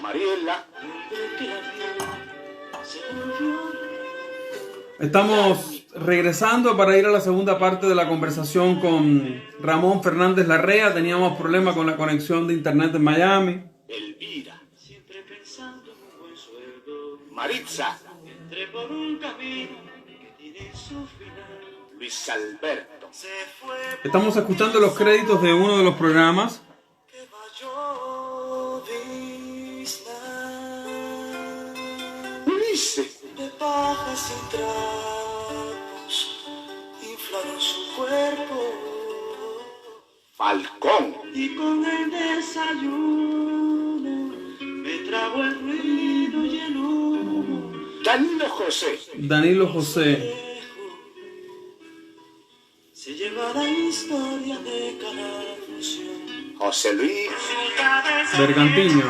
Mariela. Estamos regresando para ir a la segunda parte de la conversación con Ramón Fernández Larrea. Teníamos problemas con la conexión de internet en Miami. Elvira. Maritza. Luis Alberto. Estamos escuchando los créditos de uno de los programas. Ulises. De pajas y trapos inflaron su cuerpo. Falcón. Y con el desayuno me trago el ruido y el humo. Danilo José. Danilo José. Se lleva la historia de cada fusión. José Luis. Bergantiño.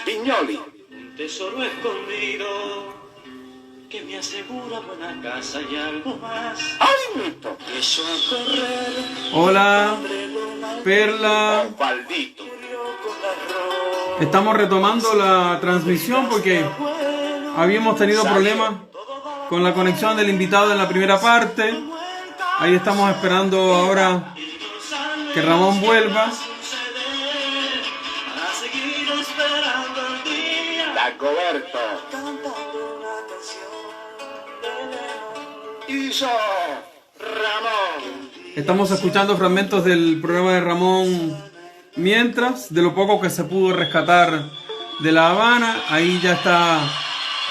Pignoli. Un tesoro escondido que me asegura buena casa y algo más. Almito. Eso a correr. Hola, Perla. Osvaldito. Estamos retomando la transmisión porque habíamos tenido problemas con la conexión del invitado en la primera parte. Ahí estamos esperando ahora que Ramón vuelva. Dagoberto. Hizo Ramón. Estamos escuchando fragmentos del programa de Ramón mientras, de lo poco que se pudo rescatar de La Habana. Ahí ya está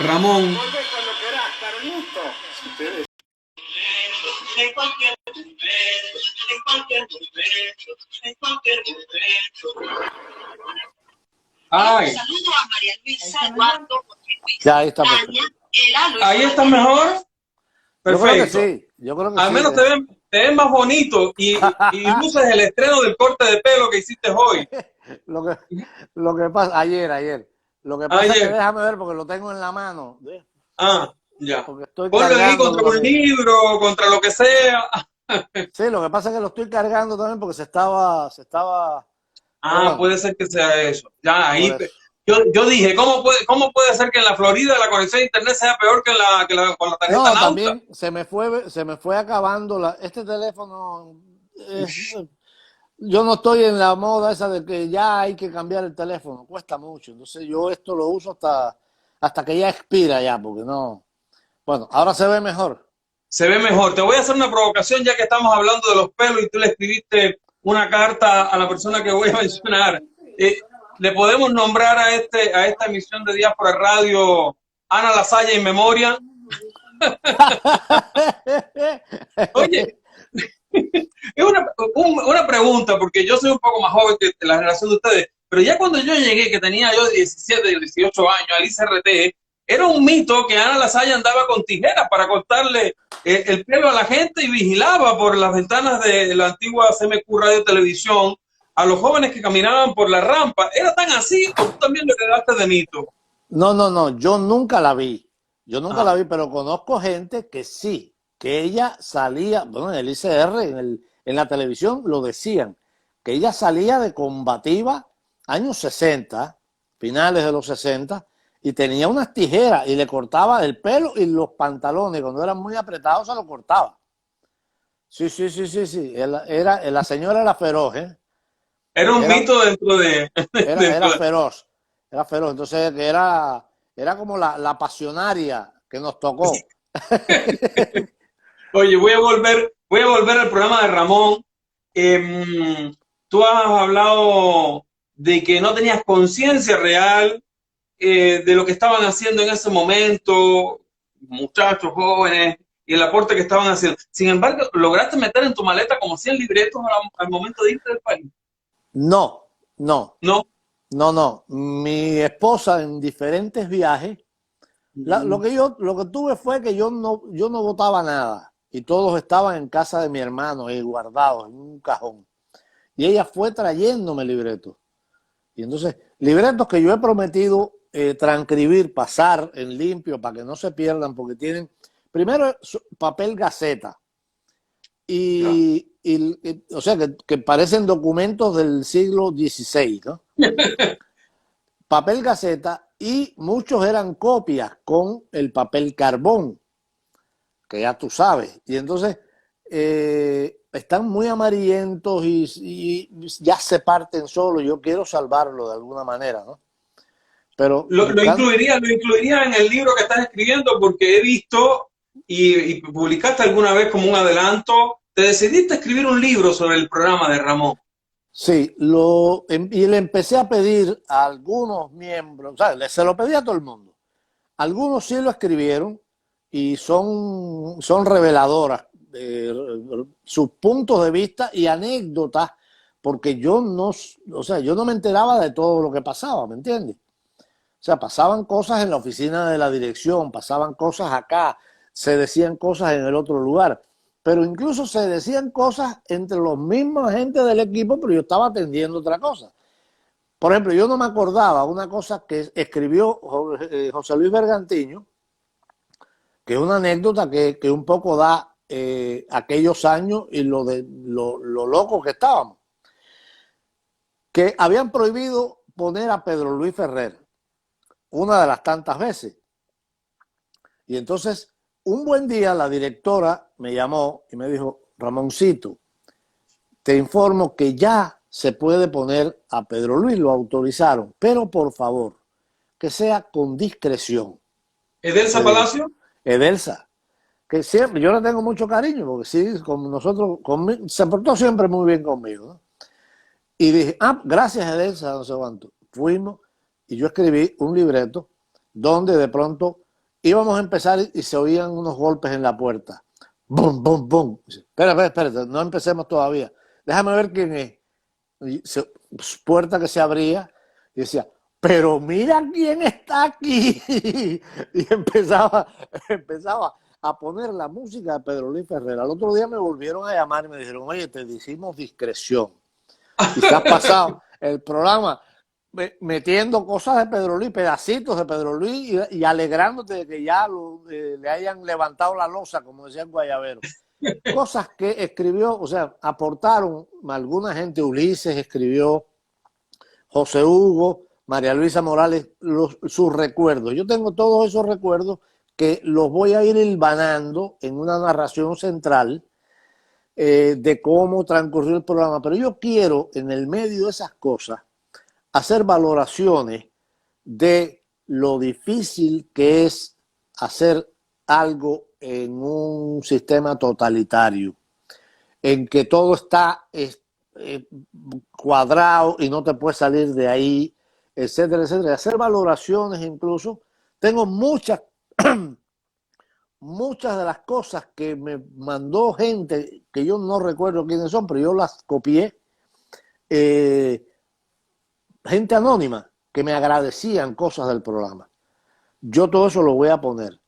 Ramón. Volvé cuando querás, Carlito. En cualquier momento, en cualquier momento, en cualquier momento. Ay, Saludo a María Luisa, Eduardo, Ya, ahí está. Tania, Ela, Luis ahí está mejor. Yo creo que Perfecto. sí. Yo creo que Al sí. menos te ves más bonito y luces el estreno del corte de pelo que hiciste hoy. Lo que pasa, ayer. Lo que pasa es que Ayer. déjame ver porque lo tengo en la mano. Ah, ya. Porque estoy Ponlo ahí cargando contra un todavía. libro, contra lo que sea. Sí, lo que pasa es que lo estoy cargando también porque se estaba. Ah, Bueno, puede ser que sea eso. Ya, ahí. por eso. Yo dije, ¿cómo puede ser que en la Florida la conexión de internet sea peor que con la tarjeta No, Nauta? también se me fue acabando este teléfono. Yo no estoy en la moda esa de que ya hay que cambiar el teléfono, cuesta mucho. Entonces yo esto lo uso hasta que ya expira ya, porque no. Bueno, ahora se ve mejor. Se ve mejor. Te voy a hacer una provocación ya que estamos hablando de los pelos y tú le escribiste una carta a la persona que voy a mencionar. ¿Le podemos nombrar a esta emisión de Diáspora Radio Ana Lasalla en memoria? Oye, es una pregunta, porque yo soy un poco más joven que la generación de ustedes, pero ya cuando yo llegué, que tenía yo 17, 18 años al ICRT, era un mito que Ana Lasalla andaba con tijeras para cortarle el pelo a la gente y vigilaba por las ventanas de la antigua CMQ Radio Televisión a los jóvenes que caminaban por la rampa. ¿Era tan así o tú también lo heredaste de mito? No, yo nunca la vi. Yo nunca la vi, pero conozco gente que sí, que ella salía, bueno, en el ICR, en la televisión lo decían, que ella salía de combativa años 60, finales de los 60, y tenía unas tijeras y le cortaba el pelo y los pantalones, cuando eran muy apretados se lo cortaba. Sí. La señora era feroz, ¿eh? Era un mito dentro de... Era feroz, entonces era como la pasionaria que nos tocó. Oye, voy a volver al programa de Ramón. Tú has hablado de que no tenías conciencia real de lo que estaban haciendo en ese momento, muchachos jóvenes, y el aporte que estaban haciendo. Sin embargo, ¿lograste meter en tu maleta como 100 libretos al momento de irte del país? No. No. Mi esposa en diferentes viajes, lo que tuve fue que yo no botaba nada y todos estaban en casa de mi hermano ahí guardados en un cajón. Y ella fue trayéndome libretos. Y entonces, libretos que yo he prometido transcribir, pasar en limpio para que no se pierdan, porque tienen, primero, papel gaceta. O sea, que parecen documentos del siglo XVI, ¿no? Papel gaceta, y muchos eran copias con el papel carbón, que ya tú sabes. Y entonces están muy amarillentos y ya se parten solo. Yo quiero salvarlo de alguna manera, ¿no? Pero lo incluiría en el libro que estás escribiendo, porque he visto y publicaste alguna vez como un adelanto. Te decidiste a escribir un libro sobre el programa de Ramón. Sí, y le empecé a pedir a algunos miembros, o sea, se lo pedí a todo el mundo. Algunos sí lo escribieron y son reveladoras, sus puntos de vista y anécdotas, porque yo no me enteraba de todo lo que pasaba, ¿me entiendes? O sea, pasaban cosas en la oficina de la dirección, pasaban cosas acá, se decían cosas en el otro lugar, pero incluso se decían cosas entre los mismos agentes del equipo, pero yo estaba atendiendo otra cosa. Por ejemplo, yo no me acordaba una cosa que escribió José Luis Bergantiño, que es una anécdota que un poco da aquellos años y lo loco que estábamos. Que habían prohibido poner a Pedro Luis Ferrer una de las tantas veces. Y entonces, un buen día, la directora me llamó y me dijo: Ramoncito, te informo que ya se puede poner a Pedro Luis, lo autorizaron, pero por favor, que sea con discreción. ¿Edelsa Palacio? Edelsa, que siempre, yo le tengo mucho cariño, porque sí, con nosotros, se portó siempre muy bien conmigo, ¿no? Y dije, gracias Edelsa, no sé cuánto. Fuimos y yo escribí un libreto donde de pronto íbamos a empezar y se oían unos golpes en la puerta. ¡Bum, bum, bum! Espérate, no empecemos todavía. Déjame ver quién es. Y puerta que se abría y decía, pero mira quién está aquí. Y empezaba a poner la música de Pedro Luis Ferrer. Al otro día me volvieron a llamar y me dijeron, oye, te dijimos discreción. Y se ha pasado el programa metiendo cosas de Pedro Luis, pedacitos de Pedro Luis y alegrándote de que ya le hayan levantado la losa, como decía el guayabero. Cosas que escribió, o sea, aportaron alguna gente. Ulises escribió, José Hugo, María Luisa Morales, sus recuerdos. Yo tengo todos esos recuerdos que los voy a ir hilvanando en una narración central de cómo transcurrió el programa. Pero yo quiero, en el medio de esas cosas, hacer valoraciones de lo difícil que es hacer algo en un sistema totalitario, en que todo está cuadrado y no te puedes salir de ahí, etcétera, etcétera. Hacer valoraciones incluso. Tengo muchas de las cosas que me mandó gente que yo no recuerdo quiénes son, pero yo las copié. Gente anónima que me agradecían cosas del programa. Yo todo eso lo voy a poner.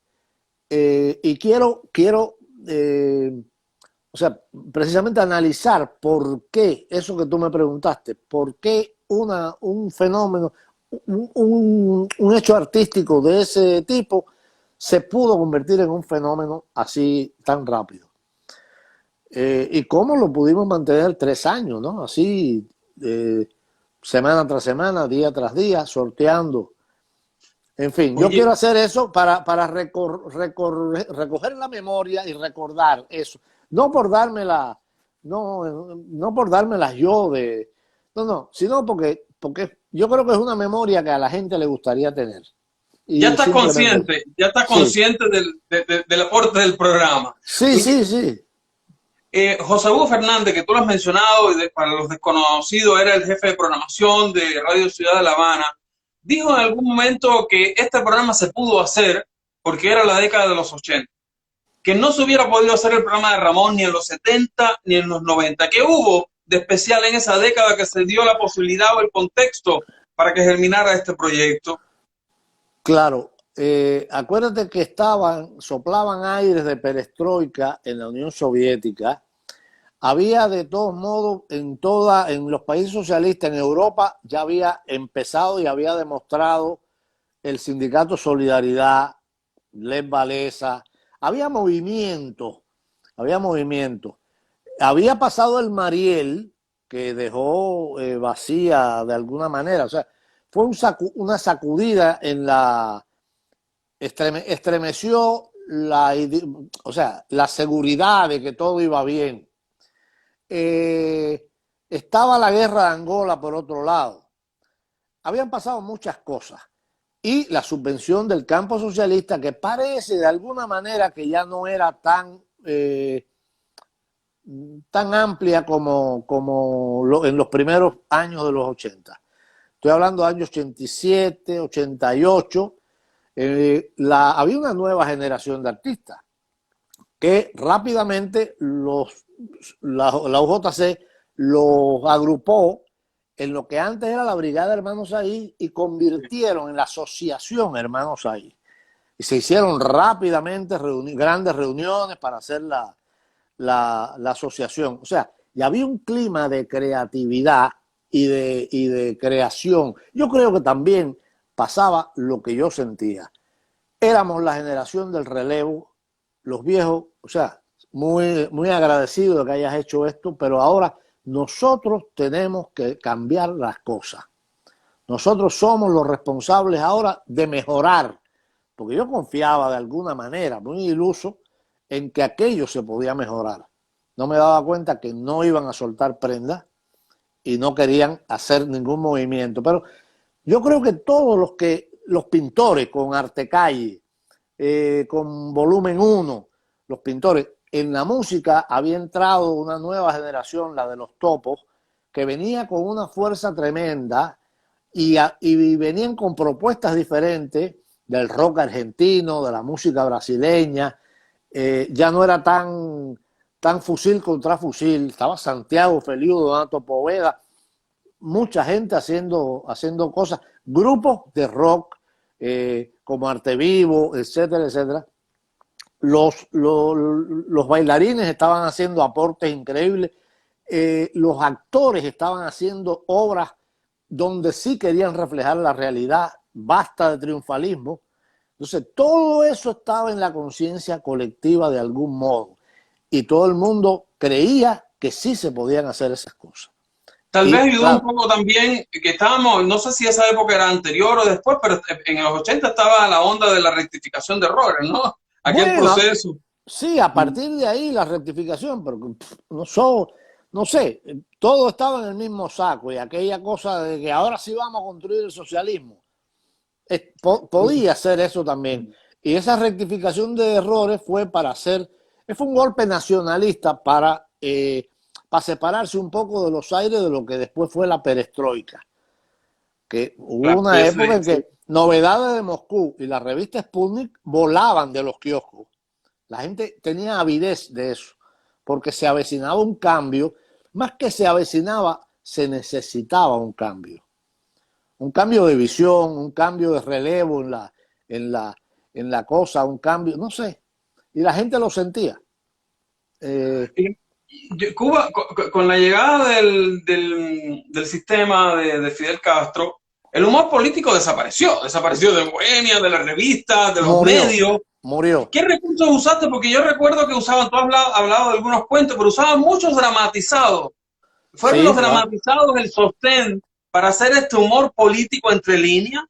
Y quiero o sea, precisamente analizar por qué, eso que tú me preguntaste, por qué un fenómeno, un hecho artístico de ese tipo se pudo convertir en un fenómeno así tan rápido. Y cómo lo pudimos mantener 3 años, ¿no? Así, semana tras semana, día tras día, sorteando. En fin, yo quiero hacer eso para recoger la memoria y recordar eso. No por dármela, no por dármelas yo sino porque yo creo que es una memoria que a la gente le gustaría tener. Y ya estás consciente del aporte del programa. Sí. José Hugo Fernández, que tú lo has mencionado, y para los desconocidos era el jefe de programación de Radio Ciudad de La Habana, dijo en algún momento que este programa se pudo hacer porque era la década de los 80, que no se hubiera podido hacer el programa de Ramón ni en los 70 ni en los 90. ¿Qué hubo de especial en esa década que se dio la posibilidad o el contexto para que germinara este proyecto? Claro, acuérdate que soplaban aires de perestroika en la Unión Soviética. Había de todos modos en los países socialistas, en Europa ya había empezado y había demostrado el sindicato Solidaridad, Lech Walesa. Había movimiento. había pasado el Mariel, que dejó vacía de alguna manera, o sea, fue una sacudida en la... estremeció o sea, la seguridad de que todo iba bien. Estaba la guerra de Angola por otro lado. Habían pasado muchas cosas. Y la subvención del campo socialista, que parece de alguna manera que ya no era tan amplia como en los primeros años de los 80. Estoy hablando de años 87, 88. Había una nueva generación de artistas que rápidamente la UJC los agrupó en lo que antes era la Brigada Hermanos Ahí y convirtieron en la Asociación Hermanos Ahí. Y se hicieron rápidamente grandes reuniones para hacer la asociación. O sea, ya había un clima de creatividad y de creación. Yo creo que también pasaba lo que yo sentía. Éramos la generación del relevo, los viejos, o sea, muy, muy agradecidos de que hayas hecho esto, pero ahora nosotros tenemos que cambiar las cosas. Nosotros somos los responsables ahora de mejorar, porque yo confiaba de alguna manera, muy iluso, en que aquello se podía mejorar. No me daba cuenta que no iban a soltar prenda y no querían hacer ningún movimiento. Pero yo creo que todos los pintores con Arte Calle, con Volumen 1, los pintores, en la música había entrado una nueva generación, la de los topos, que venía con una fuerza tremenda y venían con propuestas diferentes del rock argentino, de la música brasileña. Ya no era tan fusil contra fusil. Estaba Santiago Feliu, Donato Poveda, mucha gente haciendo cosas, grupos de rock como Arte Vivo, etcétera, etcétera. Los bailarines estaban haciendo aportes increíbles, los actores estaban haciendo obras donde sí querían reflejar la realidad, basta de triunfalismo. Entonces, todo eso estaba en la conciencia colectiva de algún modo y todo el mundo creía que sí se podían hacer esas cosas. Tal Y, vez ayudó claro, un poco también que estábamos, no sé si esa época era anterior o después, pero en los 80 estaba la onda de la rectificación de errores, ¿no? Aquel bueno, proceso. sí, a partir de ahí la rectificación, pero no sé, todo estaba en el mismo saco y aquella cosa de que ahora sí vamos a construir el socialismo. Podía hacer eso también. Y esa rectificación de errores fue fue un golpe nacionalista para separarse un poco de los aires de lo que después fue la perestroika. Que hubo Claro, una sí, época en sí. que Novedades de Moscú y la revista Sputnik volaban de los kioscos. La gente tenía avidez de eso, porque se avecinaba un cambio. Más que se avecinaba, se necesitaba un cambio. Un cambio de visión, un cambio de relevo en la cosa, un cambio, no sé. Y la gente lo sentía. Cuba, con la llegada del sistema de Fidel Castro, el humor político desapareció de Bohemia, de las revistas, de los medios. Murió. ¿Qué recursos usaste? Porque yo recuerdo que usaban, tú has hablado de algunos cuentos, pero usaban muchos dramatizados. ¿Fueron Sí, los claro. dramatizados el sostén para hacer este humor político entre líneas?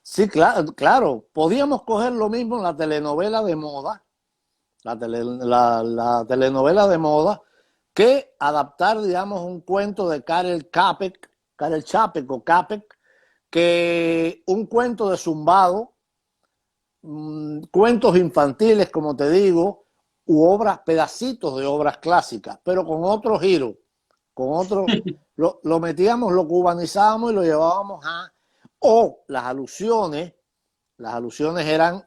Sí, claro. Podíamos coger lo mismo en la telenovela de moda, la telenovela de moda, que adaptar, digamos, un cuento de Karel Čapek o Capek, que un cuento de Zumbado, cuentos infantiles, como te digo, u obras, pedacitos de obras clásicas, pero con otro giro, lo metíamos, lo cubanizábamos y lo llevábamos o las alusiones eran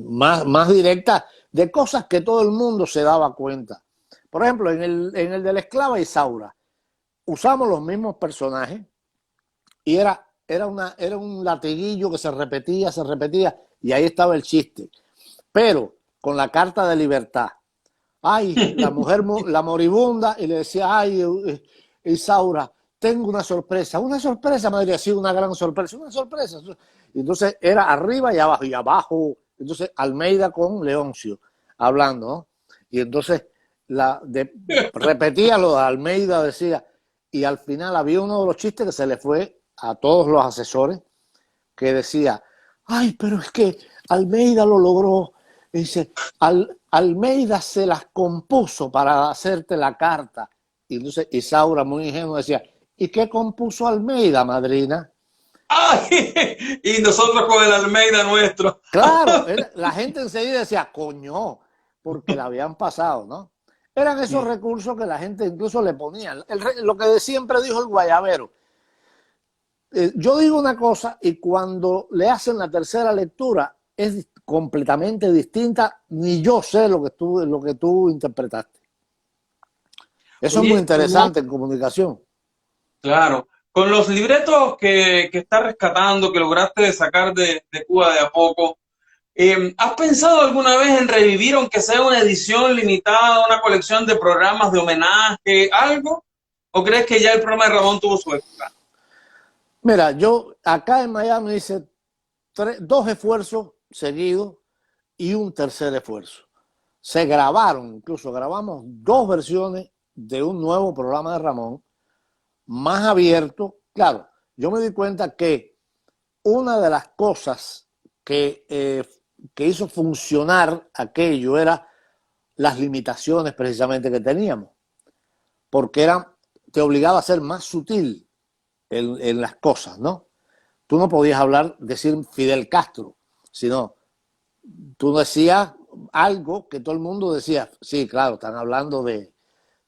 más directas de cosas que todo el mundo se daba cuenta. Por ejemplo, en el de la esclava Isaura, usamos los mismos personajes y era un latiguillo que se repetía, y ahí estaba el chiste. Pero con la carta de libertad. Ay, la mujer, la moribunda, y le decía, ay, Isaura, tengo una sorpresa. Una sorpresa, me habría sido una gran sorpresa. Una sorpresa. Y entonces era arriba y abajo. Entonces Almeida con Leoncio hablando, ¿no? Y entonces repetía lo de Almeida, decía, y al final había uno de los chistes que se le fue a todos los asesores, que decía, ay, pero es que Almeida lo logró. Y dice, Almeida se las compuso para hacerte la carta. Y entonces Isaura, muy ingenuo, decía, ¿y qué compuso Almeida, madrina? ¡Ay! Y nosotros con el Almeida nuestro. Claro, la gente enseguida decía, coño, porque la habían pasado, ¿no? Eran esos recursos que la gente incluso le ponía. Lo que siempre dijo el guayabero. Yo digo una cosa y cuando le hacen la tercera lectura es completamente distinta, ni yo sé lo que tú interpretaste. Eso es muy interesante en comunicación. Claro. Con los libretos que estás rescatando, que lograste sacar de Cuba de a poco, ¿has pensado alguna vez en revivir, aunque sea una edición limitada, una colección de programas de homenaje, algo? ¿O crees que ya el programa de Ramón tuvo su época? Mira, yo acá en Miami hice 2 esfuerzos seguidos y un tercer esfuerzo. Se grabaron, incluso grabamos 2 versiones de un nuevo programa de Ramón, más abierto. Claro, yo me di cuenta que una de las cosas que hizo funcionar aquello era las limitaciones precisamente que teníamos, porque te obligaba a ser más sutil en las cosas, ¿no? Tú no podías decir Fidel Castro, sino tú decías algo que todo el mundo decía, sí, claro, están hablando de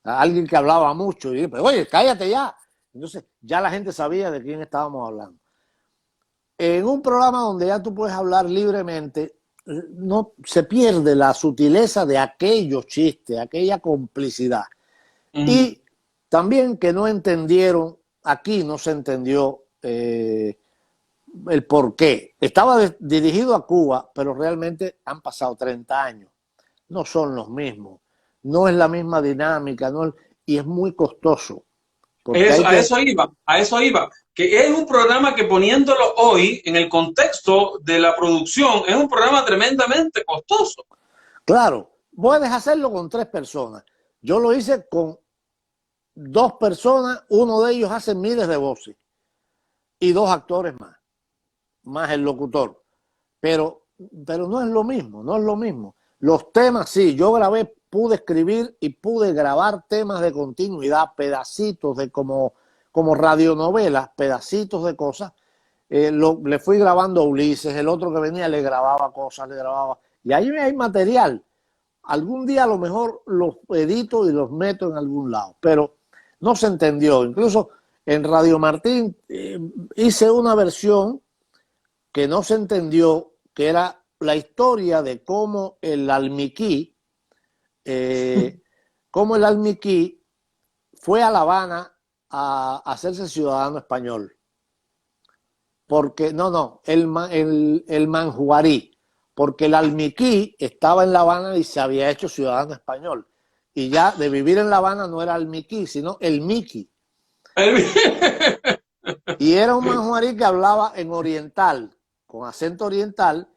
alguien que hablaba mucho, y pero, oye, cállate ya. Entonces ya la gente sabía de quién estábamos hablando. En un programa donde ya tú puedes hablar libremente, no se pierde la sutileza de aquellos chistes, aquella complicidad. Y también que no entendieron, aquí no se entendió el por qué. Estaba dirigido a Cuba, pero realmente han pasado 30 años. No son los mismos. No es la misma dinámica, y es muy costoso. A eso iba. Que es un programa que poniéndolo hoy en el contexto de la producción, es un programa tremendamente costoso. Claro, puedes hacerlo con 3 personas. Yo lo hice con 2 personas, uno de ellos hace miles de voces y 2 actores más el locutor. Pero no es lo mismo, no es lo mismo. Los temas, sí, yo pude escribir y pude grabar temas de continuidad, pedacitos de como radionovelas, pedacitos de cosas. Le fui grabando a Ulises, el otro que venía le grababa cosas, y ahí hay material. Algún día a lo mejor los edito y los meto en algún lado, pero no se entendió. Incluso en Radio Martín hice una versión que no se entendió, que era la historia de cómo el almiquí fue a La Habana a hacerse ciudadano español. Porque, el manjuarí, porque el almiquí estaba en La Habana y se había hecho ciudadano español. Y ya de vivir en La Habana no era almiquí, sino el miqui. Y era un manjuarí que hablaba en oriental, con acento oriental,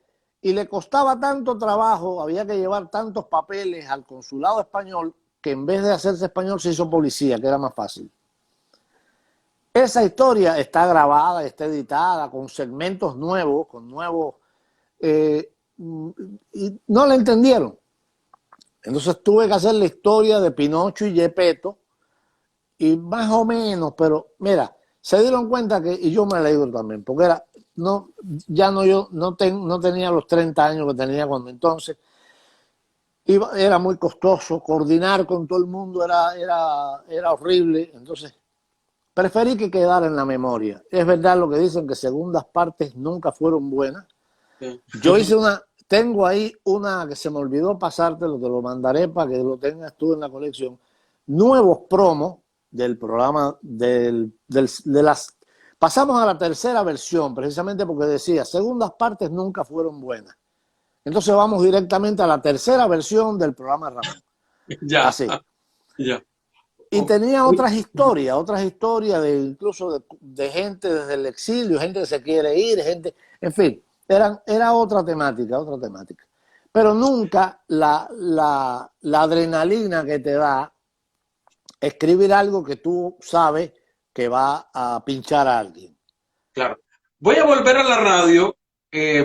y le costaba tanto trabajo, había que llevar tantos papeles al consulado español, que en vez de hacerse español se hizo policía, que era más fácil. Esa historia está grabada, está editada, con segmentos nuevos, y no la entendieron. Entonces tuve que hacer la historia de Pinocho y Gepetto, y más o menos, pero mira, se dieron cuenta que, y yo me alegro también, porque yo no tenía los 30 años que tenía cuando entonces, era muy costoso, coordinar con todo el mundo era horrible, entonces preferí que quedara en la memoria. Es verdad lo que dicen, que segundas partes nunca fueron buenas. Yo hice tengo ahí una que se me olvidó pasártelo, te lo mandaré para que lo tengas tú en la colección, nuevos promos del programa pasamos a la tercera versión, precisamente porque decía, segundas partes nunca fueron buenas. Entonces vamos directamente a la tercera versión del programa de Ramón. Ya. Así. Ya. Y tenía otras historias incluso de gente desde el exilio, gente que se quiere ir, gente, en fin, era otra temática. pero nunca la adrenalina que te da escribir algo que tú sabes que va a pinchar a alguien. Claro. Voy a volver a la radio,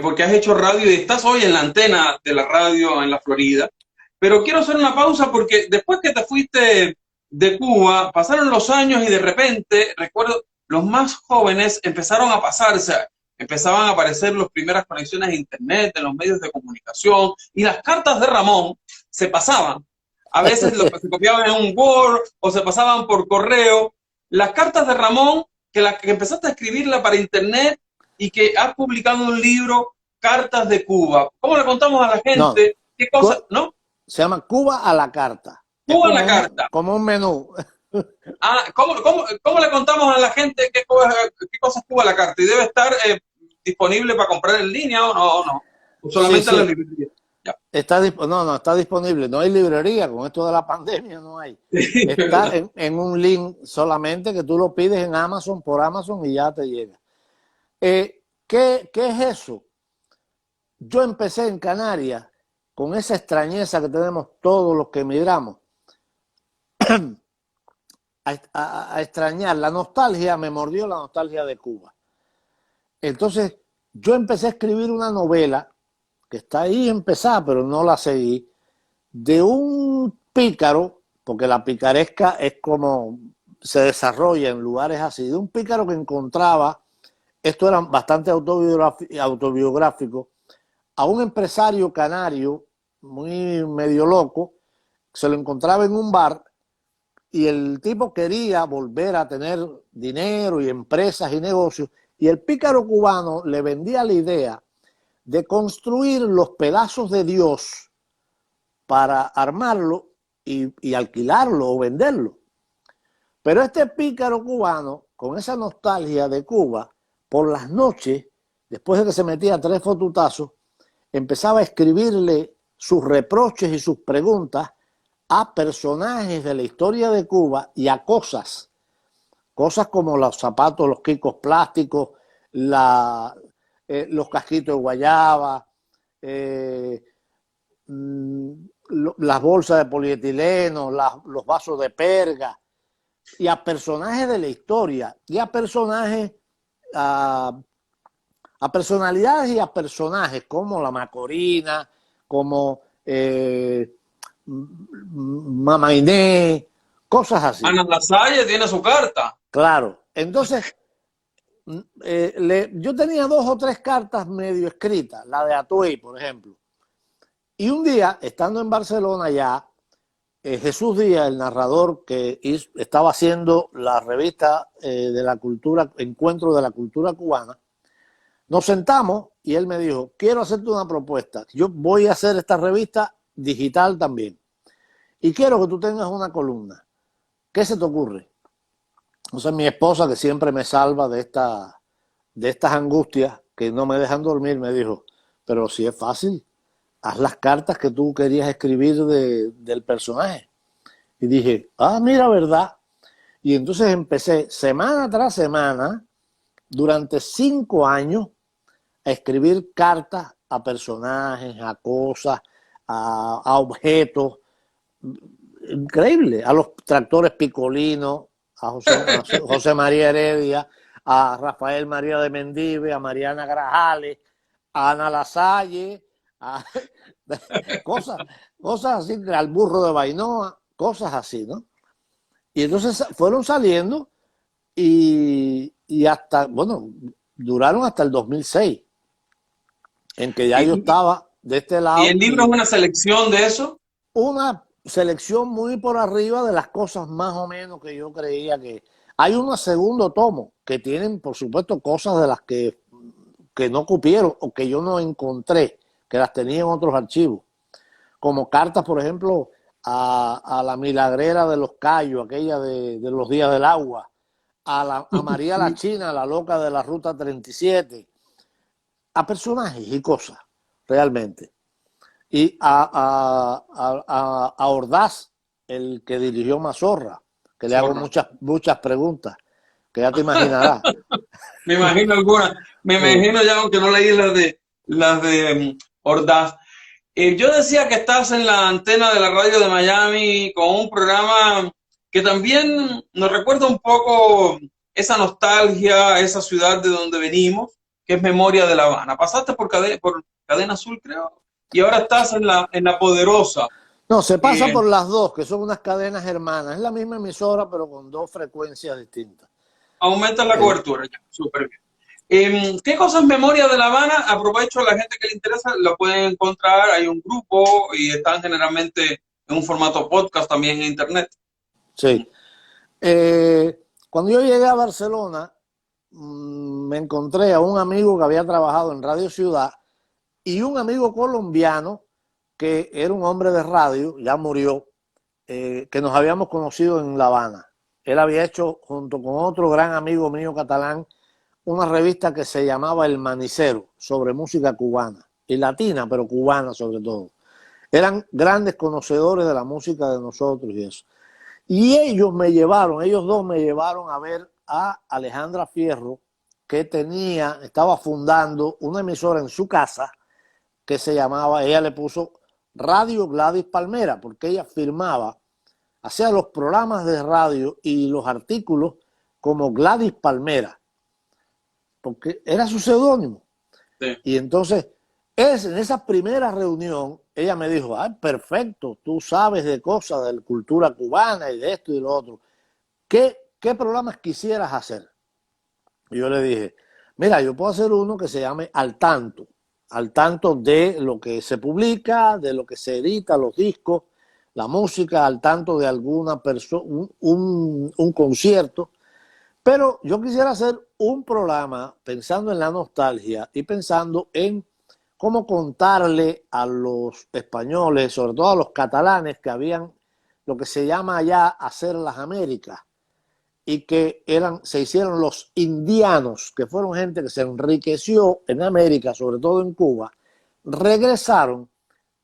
porque has hecho radio y estás hoy en la antena de la radio en la Florida, pero quiero hacer una pausa porque después que te fuiste de Cuba, pasaron los años y de repente, recuerdo, los más jóvenes empezaron a pasarse, empezaban a aparecer las primeras conexiones a internet, en los medios de comunicación, y las cartas de Ramón se pasaban. A veces se copiaban en un Word o se pasaban por correo. Las cartas de Ramón, que empezaste a escribirla para internet y que has publicado un libro, Cartas de Cuba. ¿Cómo le contamos a la gente? No. ¿Qué cosas? ¿No? Se llama Cuba a la carta. Cuba a la carta. Como un menú. Ah, ¿cómo le contamos a la gente qué cosas Cuba a la carta? ¿Y debe estar disponible para comprar en línea o no? ¿O solamente Sí, en la sí. librería? Ya. Está disponible. No hay librería, con esto de la pandemia no hay. Está en un link solamente que tú lo pides en Amazon, por Amazon, y ya te llega. ¿Qué es eso? Yo empecé en Canarias con esa extrañeza que tenemos todos los que emigramos, a extrañar. La nostalgia, me mordió la nostalgia de Cuba. Entonces, yo empecé a escribir una novela que está ahí empezada, pero no la seguí, de un pícaro, porque la picaresca es como se desarrolla en lugares así, de un pícaro que encontraba, esto era bastante autobiográfico, a un empresario canario muy medio loco, se lo encontraba en un bar y el tipo quería volver a tener dinero y empresas y negocios, y el pícaro cubano le vendía la idea de construir los pedazos de Dios para armarlo y alquilarlo o venderlo. Pero este pícaro cubano, con esa nostalgia de Cuba, por las noches, después de que se metía 3 fotutazos, empezaba a escribirle sus reproches y sus preguntas a personajes de la historia de Cuba y a cosas como los zapatos, los quicos plásticos, los casquitos de guayaba, las bolsas de polietileno, los vasos de perga, y a personajes de la historia, y a personajes, a personalidades y a personajes como la Macorina, como Mama Inés, cosas así. Ana Lasalle tiene su carta. Claro, entonces yo tenía 2 o 3 cartas medio escritas, la de Atuey, por ejemplo. Y un día, estando en Barcelona ya, Jesús Díaz, el narrador que estaba haciendo la revista de la cultura, Encuentro de la Cultura Cubana, nos sentamos y él me dijo, quiero hacerte una propuesta. Yo voy a hacer esta revista digital también. Y quiero que tú tengas una columna. ¿Qué se te ocurre? Entonces mi esposa, que siempre me salva de estas angustias que no me dejan dormir, me dijo, pero si es fácil, haz las cartas que tú querías escribir del personaje. Y dije, mira, ¿verdad? Y entonces empecé semana tras semana, durante 5 años, a escribir cartas a personajes, a cosas, a objetos. Increíble. A los tractores Picolino, a José María Heredia, a Rafael María de Mendive, a Mariana Grajales, a Ana Lasalle, cosas así, al burro de Bainoa, cosas así, ¿no? Y entonces fueron saliendo y hasta, bueno, duraron hasta el 2006, en que ya yo estaba de este lado. ¿Y el libro es una selección de eso? Una selección muy por arriba de las cosas más o menos que yo creía que... Hay un segundo tomo que tienen, por supuesto, cosas de las que no cupieron o que yo no encontré, que las tenía en otros archivos. Como cartas, por ejemplo, a la milagrera de los Cayos, aquella de los días del agua, a María la China, la loca de la Ruta 37, a personajes y cosas, realmente. Y a Ordaz, el que dirigió Mazorra, que le hago muchas preguntas, que ya te imaginarás. Me imagino algunas, me imagino ya, aunque no leí las de Ordaz. Yo decía que estás en la antena de la radio de Miami con un programa que también nos recuerda un poco esa nostalgia, esa ciudad de donde venimos, que es Memoria de La Habana. Pasaste por Cadena Azul, creo, y ahora estás en la Poderosa. No, se pasa por las dos, que son unas cadenas hermanas. Es la misma emisora, pero con dos frecuencias distintas. Aumenta la cobertura, ya, súper bien. ¿Qué cosas Memoria de La Habana? Aprovecho a la gente que le interesa, lo pueden encontrar, hay un grupo y están generalmente en un formato podcast también en internet. Sí. Cuando yo llegué a Barcelona, me encontré a un amigo que había trabajado en Radio Ciudad y un amigo colombiano que era un hombre de radio, ya murió, que nos habíamos conocido en La Habana. Él había hecho, junto con otro gran amigo mío catalán, una revista que se llamaba El Manicero, sobre música cubana, y latina, pero cubana sobre todo. Eran grandes conocedores de la música de nosotros y eso. Y ellos dos me llevaron a ver a Alejandra Fierro, que estaba fundando una emisora en su casa que se llamaba, ella le puso Radio Gladys Palmera, porque ella firmaba, hacía los programas de radio y los artículos como Gladys Palmera, porque era su seudónimo. Sí. Y entonces, en esa primera reunión, ella me dijo, perfecto, tú sabes de cosas, de la cultura cubana y de esto y de lo otro. ¿Qué programas quisieras hacer? Y yo le dije, mira, yo puedo hacer uno que se llame Al tanto de lo que se publica, de lo que se edita, los discos, la música, al tanto de alguna persona, un concierto. Pero yo quisiera hacer un programa pensando en la nostalgia y pensando en cómo contarle a los españoles, sobre todo a los catalanes, que habían lo que se llama allá hacer las Américas, y que se hicieron los indianos, que fueron gente que se enriqueció en América, sobre todo en Cuba, regresaron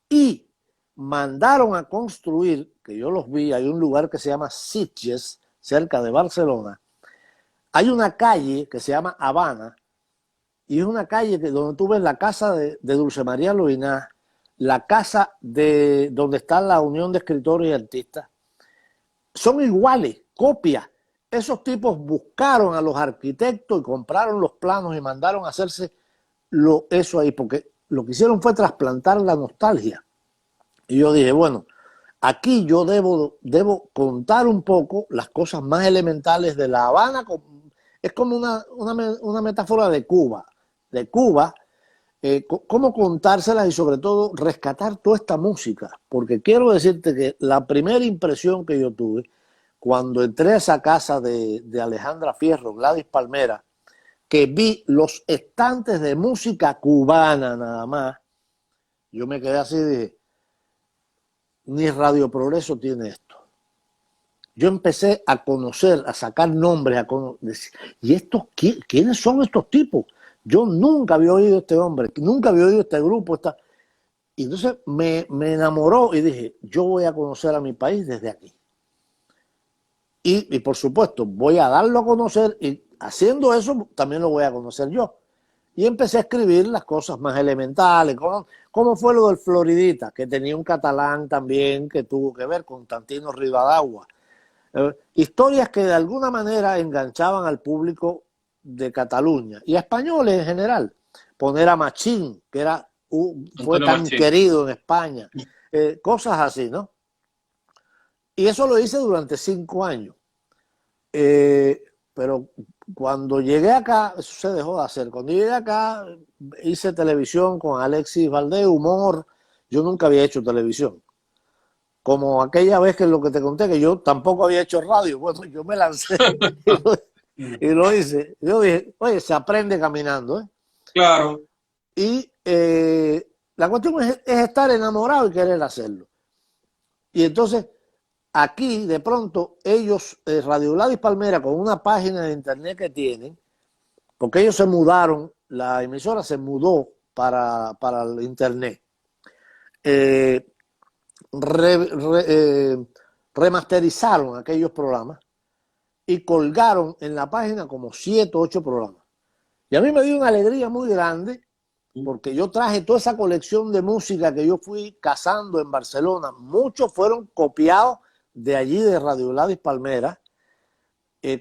y mandaron a construir, que yo los vi, hay un lugar que se llama Sitges, cerca de Barcelona. Hay una calle que se llama Habana, y es una calle donde tú ves la casa de Dulce María Loinás, la casa donde está la Unión de Escritores y Artistas. Son iguales, copias. Esos tipos buscaron a los arquitectos y compraron los planos y mandaron a hacerse eso ahí, porque lo que hicieron fue trasplantar la nostalgia. Y yo dije, bueno, aquí yo debo contar un poco las cosas más elementales de La Habana. Es como una metáfora de Cuba. Cómo contárselas y sobre todo rescatar toda esta música. Porque quiero decirte que la primera impresión que yo tuve cuando entré a esa casa de Alejandra Fierro, Gladys Palmera, que vi los estantes de música cubana nada más, yo me quedé así y dije, ni Radio Progreso tiene esto. Yo empecé a conocer, a sacar nombres, ¿y quiénes son estos tipos? Yo nunca había oído a este hombre, nunca había oído a este grupo. Y entonces me enamoró y dije, yo voy a conocer a mi país desde aquí. Y por supuesto, voy a darlo a conocer y haciendo eso también lo voy a conocer yo. Y empecé a escribir las cosas más elementales, cómo fue lo del Floridita, que tenía un catalán también que tuvo que ver con Tantino Rivadavia. Historias que de alguna manera enganchaban al público de Cataluña y a españoles en general. Poner a Machín, que fue tan querido en España. Cosas así, ¿no? Y eso lo hice durante 5 años. Pero cuando llegué acá, eso se dejó de hacer. Cuando llegué acá, hice televisión con Alexis Valdés, humor. Yo nunca había hecho televisión. Como aquella vez que lo que te conté, que yo tampoco había hecho radio. Bueno, yo me lancé y lo hice. Yo dije, oye, se aprende caminando, ¿eh? Claro. Y la cuestión es estar enamorado y querer hacerlo. Y entonces, aquí, de pronto, ellos, Radio Gladys Palmera, con una página de internet que tienen, porque ellos se mudaron, la emisora se mudó para el internet, remasterizaron aquellos programas y colgaron en la página como 7 o 8 programas. Y a mí me dio una alegría muy grande porque yo traje toda esa colección de música que yo fui cazando en Barcelona. Muchos fueron copiados de allí, de Radio Gladys Palmera,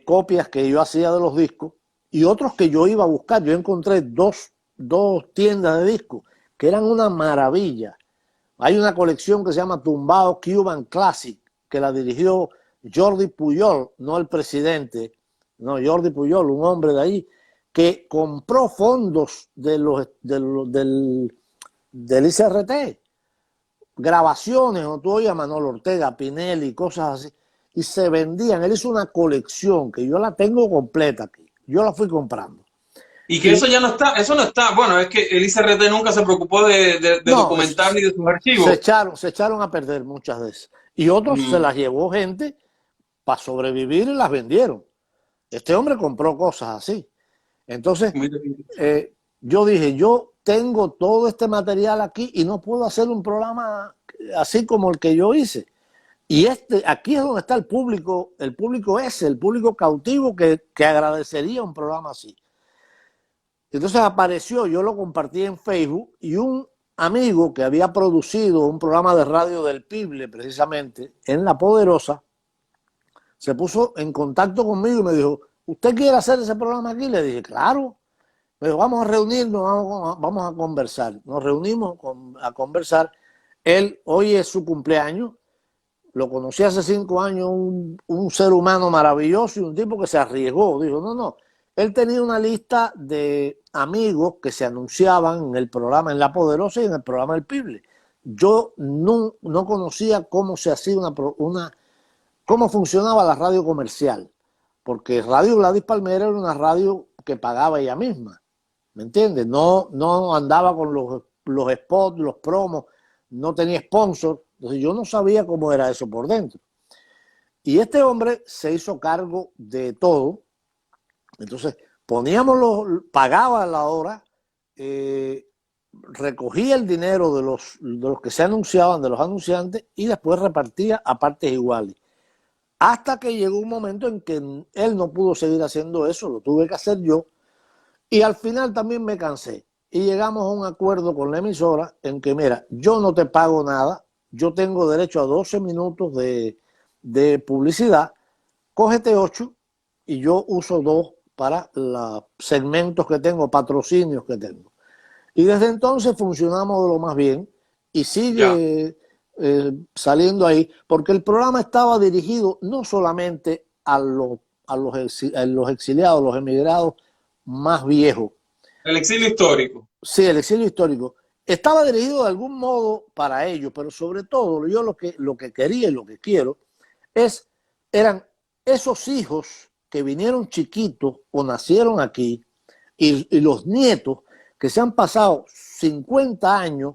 copias que yo hacía de los discos, y otros que yo iba a buscar. Yo encontré dos tiendas de discos que eran una maravilla. Hay una colección que se llama Tumbao Cuban Classic, que la dirigió Jordi Pujol, no el presidente, no, Jordi Pujol, un hombre de ahí, que compró fondos del ICRT, grabaciones, o tú oyes a Manolo Ortega, Pinelli, cosas así, y se vendían. Él hizo una colección que yo la tengo completa aquí, yo la fui comprando. Y que eso ya no está, eso no está, bueno, es que el ICRT nunca se preocupó de No, documentar ni de sus archivos. Se echaron a perder muchas de esas. Y otros se las llevó gente para sobrevivir y las vendieron. Este hombre compró cosas así. Entonces, yo dije, yo tengo todo este material aquí y no puedo hacer un programa así como el que yo hice. Y aquí es donde está el público ese, el público cautivo que agradecería un programa así. Entonces apareció, yo lo compartí en Facebook, y un amigo que había producido un programa de radio del Pible, precisamente, en La Poderosa, se puso en contacto conmigo y me dijo, ¿usted quiere hacer ese programa aquí? Le dije, claro. Me dijo, vamos a reunirnos, vamos a conversar. Nos reunimos a conversar. Hoy es su cumpleaños. Lo conocí hace 5 años, un ser humano maravilloso y un tipo que se arriesgó. Dijo, no. Él tenía una lista de amigos que se anunciaban en el programa en La Poderosa y en el programa del Pible. Yo no conocía cómo se hacía cómo funcionaba la radio comercial, porque Radio Gladys Palmera era una radio que pagaba ella misma, ¿me entiendes? No andaba con los spots, los promos, no tenía sponsor, entonces yo no sabía cómo era eso por dentro. Y este hombre se hizo cargo de todo. Entonces pagaba la hora, recogía el dinero de los que se anunciaban, de los anunciantes, y después repartía a partes iguales. Hasta que llegó un momento en que él no pudo seguir haciendo eso, lo tuve que hacer yo, y al final también me cansé. Y llegamos a un acuerdo con la emisora en que, mira, yo no te pago nada, yo tengo derecho a 12 minutos de publicidad, cógete 8 y yo uso 2 para los segmentos que tengo, patrocinios que tengo. Y desde entonces funcionamos de lo más bien y sigue saliendo ahí, porque el programa estaba dirigido no solamente a los exiliados, los emigrados más viejos. El exilio histórico. Sí, el exilio histórico. Estaba dirigido de algún modo para ellos, pero sobre todo yo lo que quería y lo que quiero eran esos hijos que vinieron chiquitos o nacieron aquí y los nietos que se han pasado 50 años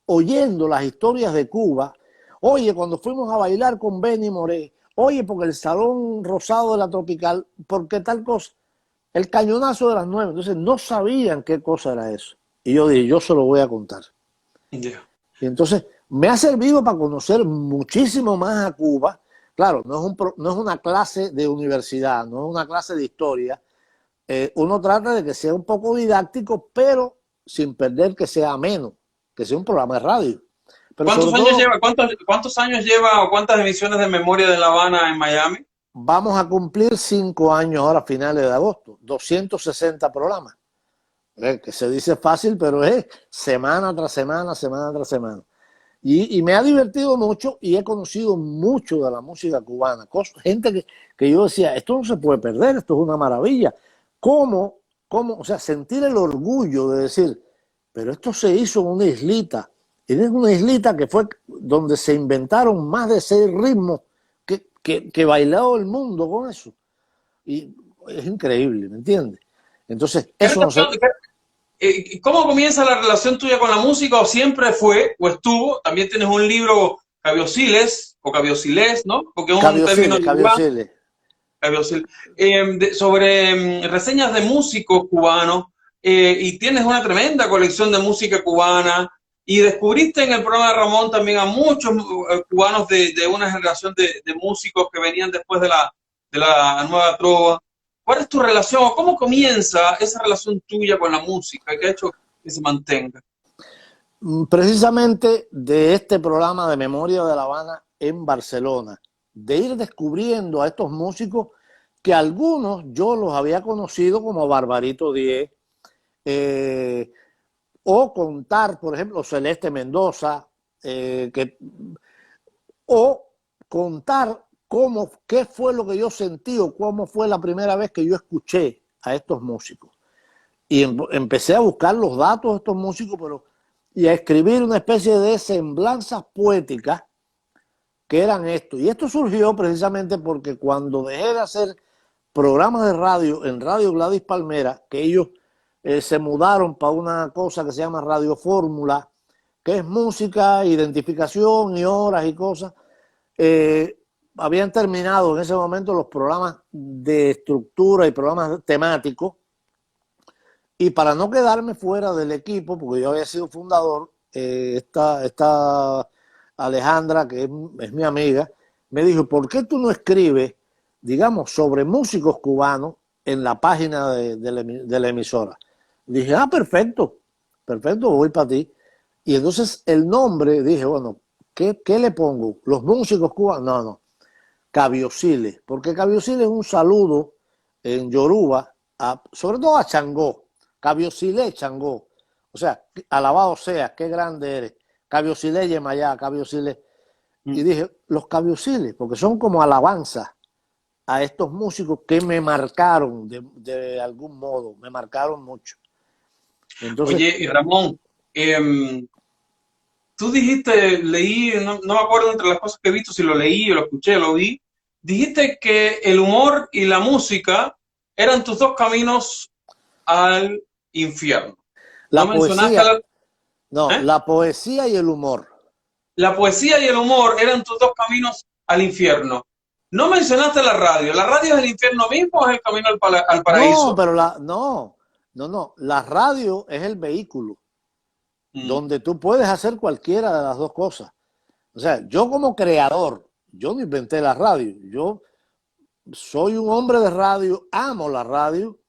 oyendo las historias de Cuba. Oye, cuando fuimos a bailar con Benny Moré, oye, porque el Salón Rosado de la Tropical, porque tal cosa, el cañonazo de las 9, entonces no sabían qué cosa era eso. Y yo dije, yo se lo voy a contar. Yeah. Y entonces me ha servido para conocer muchísimo más a Cuba. Claro, no es una clase de universidad, no es una clase de historia. Uno trata de que sea un poco didáctico, pero sin perder que sea ameno, que sea un programa de radio. Pero ¿Cuántos años lleva o cuántas emisiones de Memoria de La Habana en Miami? Vamos a cumplir 5 años ahora a finales de agosto, 260 programas. Que se dice fácil, pero es semana tras semana, semana tras semana. Y me ha divertido mucho y he conocido mucho de la música cubana. Gente que yo decía, esto no se puede perder, esto es una maravilla. ¿Cómo? O sea, sentir el orgullo de decir, pero esto se hizo en una islita. Y es una islita que fue donde se inventaron más de 6 ritmos que bailó el mundo con eso. Y es increíble, ¿me entiendes? Entonces, eso no se... ¿Cómo comienza la relación tuya con la música? ¿O siempre fue o estuvo? También tienes un libro, Cabiosiles, o Cabiosiles, ¿no? Porque es un término sobre reseñas de músicos cubanos, y tienes una tremenda colección de música cubana, y descubriste en el programa de Ramón también a muchos cubanos de una generación de músicos que venían después de la nueva trova. ¿Cuál es tu relación o cómo comienza esa relación tuya con la música? ¿Qué ha hecho que se mantenga? Precisamente de este programa de Memoria de La Habana en Barcelona, de ir descubriendo a estos músicos que algunos yo los había conocido como Barbarito Diez, o contar, por ejemplo, Celeste Mendoza, o contar qué fue lo que yo sentí o cómo fue la primera vez que yo escuché a estos músicos. Y empecé a buscar los datos de estos músicos, y a escribir una especie de semblanzas poéticas que eran esto. Y esto surgió precisamente porque cuando dejé de hacer programas de radio en Radio Gladys Palmera, que ellos se mudaron para una cosa que se llama Radio Fórmula, que es música, identificación y horas y cosas, habían terminado en ese momento los programas de estructura y programas temáticos, y para no quedarme fuera del equipo, porque yo había sido fundador, esta Alejandra, que es mi amiga, me dijo, ¿por qué tú no escribes, digamos, sobre músicos cubanos en la página de la emisora? Dije, perfecto, voy para ti. Y entonces el nombre, dije, bueno, ¿qué le pongo? ¿Los músicos cubanos? No, Cabiosile, porque Cabiosile es un saludo en Yoruba, sobre todo a Changó. Cabiosile Changó, o sea, alabado seas, qué grande eres. Cabiosile Yemayá, Cabiosile. Y dije, los Cabiosiles, porque son como alabanzas a estos músicos que me marcaron de algún modo, me marcaron mucho. Entonces, oye, y Ramón, tú dijiste, leí, no me acuerdo entre las cosas que he visto, si lo leí o lo escuché, lo vi, dijiste que el humor y la música eran tus dos caminos al infierno. la No mencionaste poesía, ¿eh? la poesía y el humor. La poesía y el humor eran tus dos caminos al infierno. No mencionaste la radio. ¿La radio es el infierno mismo o es el camino al paraíso? No, pero la radio es el vehículo donde tú puedes hacer cualquiera de las dos cosas. O sea, yo como creador, yo no inventé la radio, yo soy un hombre de radio, amo la radio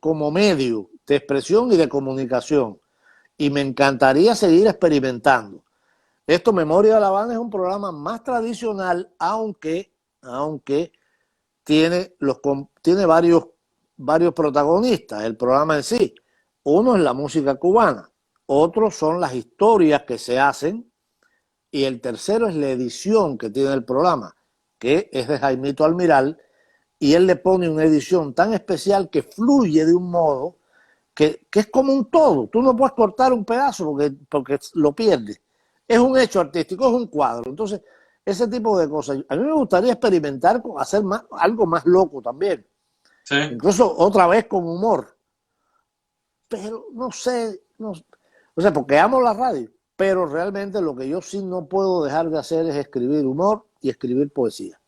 como medio de expresión y de comunicación, y me encantaría seguir experimentando. Esto, Memoria de La Habana, es un programa más tradicional, aunque tiene varios protagonistas, el programa en sí. Uno es la música cubana, otros son las historias que se hacen, y el tercero es la edición que tiene el programa, que es de Jaimito Almiral, y él le pone una edición tan especial que fluye de un modo que es como un todo. Tú no puedes cortar un pedazo porque lo pierdes. Es un hecho artístico, es un cuadro. Entonces, ese tipo de cosas. A mí me gustaría experimentar con hacer algo más loco también. Sí. Incluso otra vez con humor. Pero no sé, o sea, porque amo la radio. Pero realmente lo que yo sí no puedo dejar de hacer es escribir humor y escribir poesía.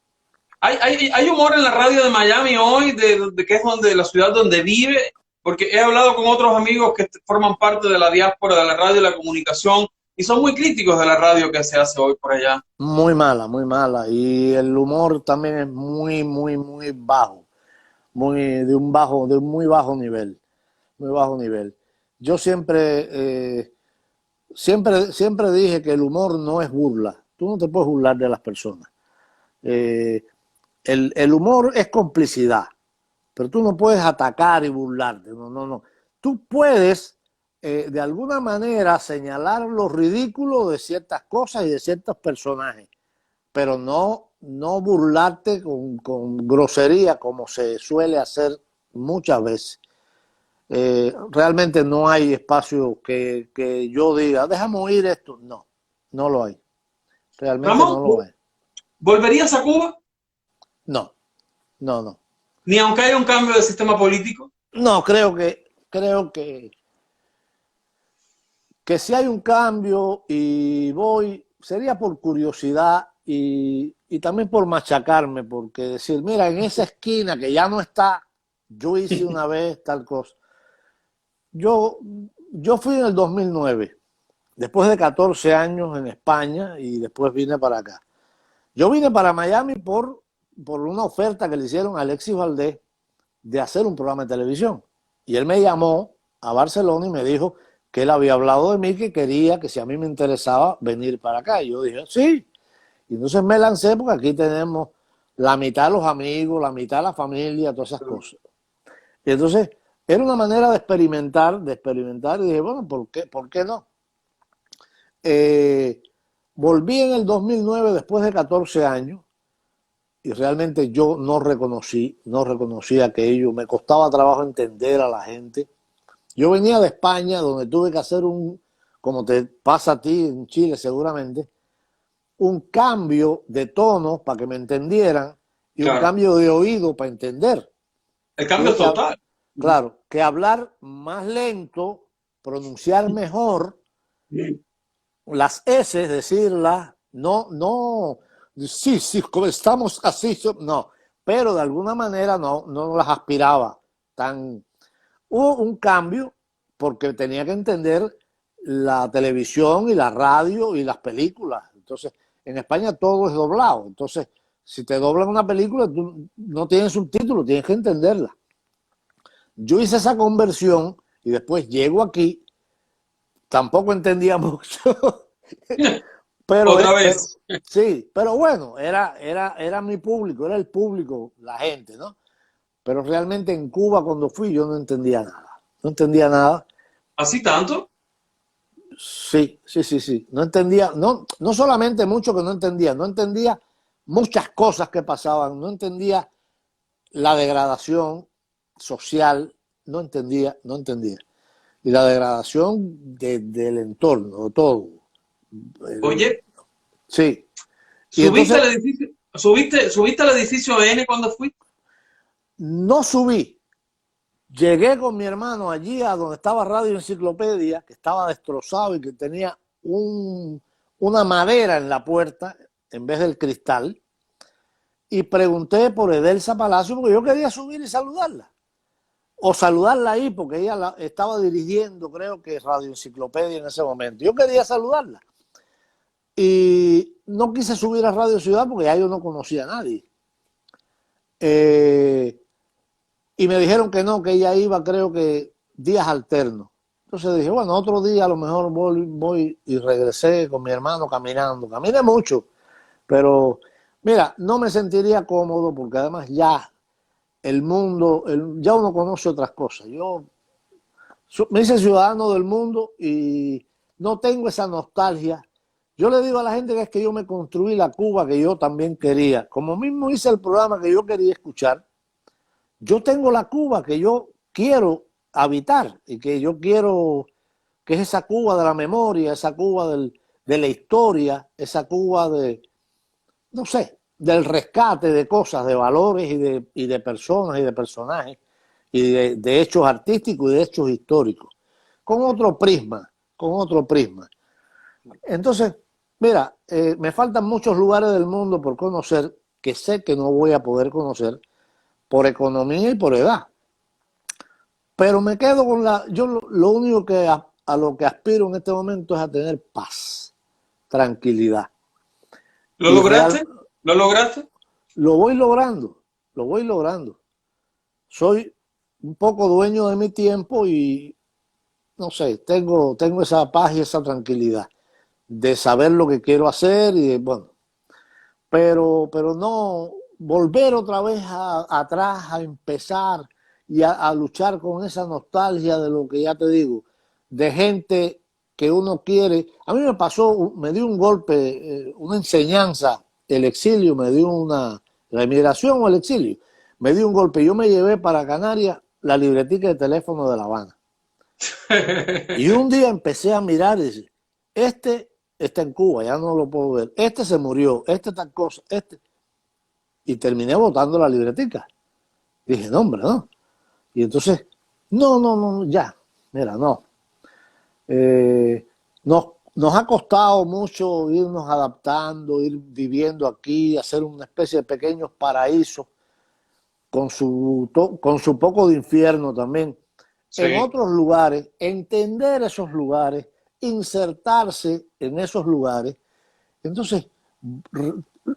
¿Hay humor en la radio de Miami hoy, de que es la ciudad donde vive? Porque he hablado con otros amigos que forman parte de la diáspora de la radio y la comunicación y son muy críticos de la radio que se hace hoy por allá. Muy mala, muy mala. Y el humor también es muy, muy, muy bajo. De un muy bajo nivel. Muy bajo nivel. Yo siempre dije que el humor no es burla. Tú no te puedes burlar de las personas. El humor es complicidad, pero tú no puedes atacar y burlarte. No. Tú puedes, de alguna manera, señalar lo ridículo de ciertas cosas y de ciertos personajes, pero no burlarte con grosería como se suele hacer muchas veces. Realmente no hay espacio que yo diga, déjame oír esto. No lo hay. Realmente Ramón, no lo hay. ¿volverías a Cuba? No. Ni aunque haya un cambio de sistema político. No, creo que si hay un cambio y sería por curiosidad y también por machacarme, porque decir, mira, en esa esquina que ya no está, yo hice una vez tal cosa. Yo fui en el 2009, después de 14 años en España, y después vine para acá. Yo vine para Miami por una oferta que le hicieron a Alexis Valdés de hacer un programa de televisión. Y él me llamó a Barcelona y me dijo que él había hablado de mí, que quería, que si a mí me interesaba venir para acá. Y yo dije, sí. Y entonces me lancé porque aquí tenemos la mitad de los amigos, la mitad de la familia, todas esas cosas. Y entonces era una manera de experimentar y dije, bueno, ¿por qué no? Volví en el 2009 después de 14 años y realmente yo no reconocí aquello, me costaba trabajo entender a la gente. Yo venía de España donde tuve que hacer como te pasa a ti en Chile seguramente, un cambio de tono para que me entendieran y un Claro. cambio de oído para entender. El cambio Tuve que- total. Claro, que hablar más lento, pronunciar mejor, las S, decirlas, no, sí, como estamos así, no, pero de alguna manera no las aspiraba tan. Hubo un cambio porque tenía que entender la televisión y la radio y las películas. Entonces, en España todo es doblado. Entonces, si te doblan una película, tú no tienes subtítulos, tienes que entenderla. Yo hice esa conversión y después llego aquí, tampoco entendía mucho, pero, Otra vez. sí, pero bueno, era mi público, era el público, la gente, ¿no? Pero realmente en Cuba cuando fui yo no entendía nada. ¿Así tanto? Sí. No entendía, no solamente mucho que no entendía muchas cosas que pasaban, no entendía la degradación social, no entendía. Y la degradación del entorno, de todo. Oye, Sí. Y ¿subiste entonces al edificio? ¿Subiste al edificio N cuando fuiste? no subí. Llegué con mi hermano allí a donde estaba Radio Enciclopedia, que estaba destrozado y que tenía una madera en la puerta en vez del cristal, y pregunté por Edelsa Palacio porque yo quería subir y saludarla. O saludarla ahí porque ella estaba dirigiendo, creo que Radio Enciclopedia en ese momento. Yo quería saludarla. Y no quise subir a Radio Ciudad porque ya yo no conocía a nadie. Y me dijeron que no, que ella iba, creo que días alternos. Entonces dije, bueno, otro día a lo mejor voy y regresé con mi hermano caminando. Caminé mucho, pero mira, no me sentiría cómodo porque además ya el mundo, ya uno conoce otras cosas. Yo me hice ciudadano del mundo y no tengo esa nostalgia. Yo le digo a la gente que es que yo me construí la Cuba que yo también quería. Como mismo hice el programa que yo quería escuchar, yo tengo la Cuba que yo quiero habitar y que yo quiero, que es esa Cuba de la memoria, esa Cuba de la historia, esa Cuba no sé, del rescate de cosas, de valores y de personas y de personajes y de hechos artísticos y de hechos históricos, con otro prisma. Entonces, mira, me faltan muchos lugares del mundo por conocer que sé que no voy a poder conocer por economía y por edad. Pero me quedo con yo lo único que a lo que aspiro en este momento es a tener paz, tranquilidad. ¿Lo Y lograste? ¿Lo lograste? lo voy logrando. Soy un poco dueño de mi tiempo y no sé, tengo esa paz y esa tranquilidad de saber lo que quiero hacer y bueno, pero no volver otra vez atrás a empezar y a luchar con esa nostalgia de lo que ya te digo, de gente que uno quiere. A mí me pasó, me dio un golpe, una enseñanza, el exilio, la emigración o el exilio, me dio un golpe. Yo me llevé para Canarias la libretica de teléfono de La Habana. Y un día empecé a mirar y decir, este está en Cuba, ya no lo puedo ver, este se murió, este tal cosa, y terminé botando la libretica. Dije, no, hombre, no. Y entonces, no, ya, mira, no. Nos ha costado mucho irnos adaptando, ir viviendo aquí, hacer una especie de pequeños paraísos con su poco de infierno también. Sí. En otros lugares, entender esos lugares, insertarse en esos lugares. Entonces,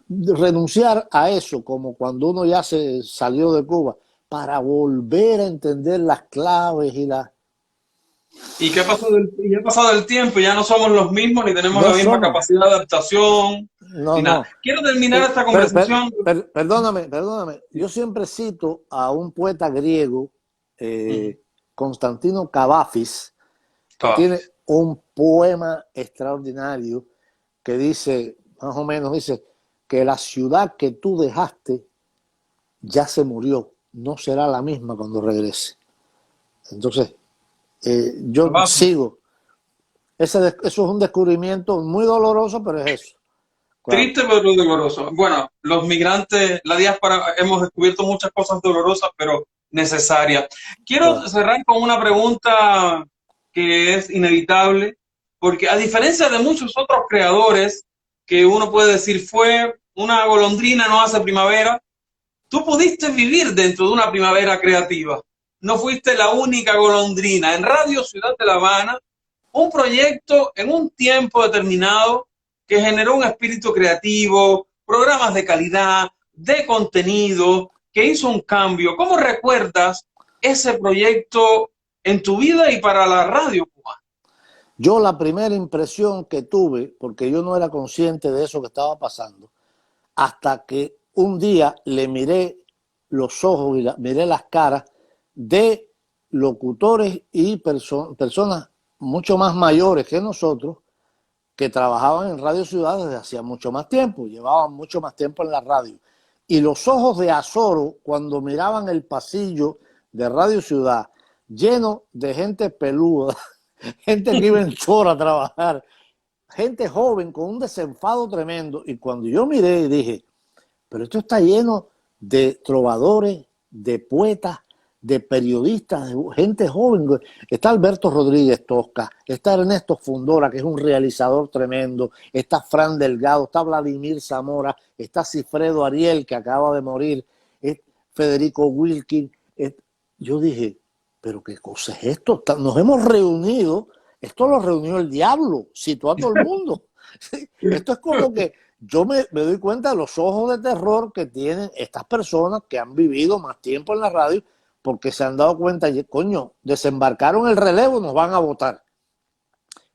renunciar a eso, como cuando uno ya se salió de Cuba, para volver a entender las claves y ¿Y qué ya ha pasado el tiempo? Ya no somos los mismos ni tenemos No la misma somos. capacidad de adaptación No, ni nada. no. Quiero terminar esta conversación. Perdóname. Yo siempre cito a un poeta griego, Constantino Cavafis, que tiene un poema extraordinario que dice, más o menos, dice que la ciudad que tú dejaste ya se murió, no será la misma cuando regrese. Entonces, yo sigo. Eso es un descubrimiento muy doloroso, pero es eso. Claro. Triste pero doloroso. Bueno, los migrantes, la diáspora, hemos descubierto muchas cosas dolorosas, pero necesarias. Quiero cerrar con una pregunta que es inevitable, porque a diferencia de muchos otros creadores, que uno puede decir fue una golondrina no hace primavera, tú pudiste vivir dentro de una primavera creativa. No fuiste la única golondrina. En Radio Ciudad de La Habana, un proyecto en un tiempo determinado que generó un espíritu creativo, programas de calidad, de contenido, que hizo un cambio. ¿Cómo recuerdas ese proyecto en tu vida y para la radio cubana? Yo la primera impresión que tuve, porque yo no era consciente de eso que estaba pasando, hasta que un día le miré los ojos y miré las caras de locutores y personas mucho más mayores que nosotros, que trabajaban en Radio Ciudad desde hacía mucho más tiempo, llevaban mucho más tiempo en la radio. Y los ojos de azoro, cuando miraban el pasillo de Radio Ciudad, lleno de gente peluda, gente que iba en chora a trabajar, gente joven con un desenfado tremendo. Y cuando yo miré y dije, pero esto está lleno de trovadores, de poetas, de periodistas, de gente joven. Está Alberto Rodríguez Tosca, está Ernesto Fundora, que es un realizador tremendo, está Fran Delgado, está Vladimir Zamora, está Cifredo Ariel, que acaba de morir, Federico Wilkin. Yo dije, pero qué cosa es esto, nos hemos reunido, esto lo reunió el diablo, citó a todo el mundo. Esto es como que yo me doy cuenta de los ojos de terror que tienen estas personas que han vivido más tiempo en la radio, porque se han dado cuenta, coño, desembarcaron el relevo, nos van a votar.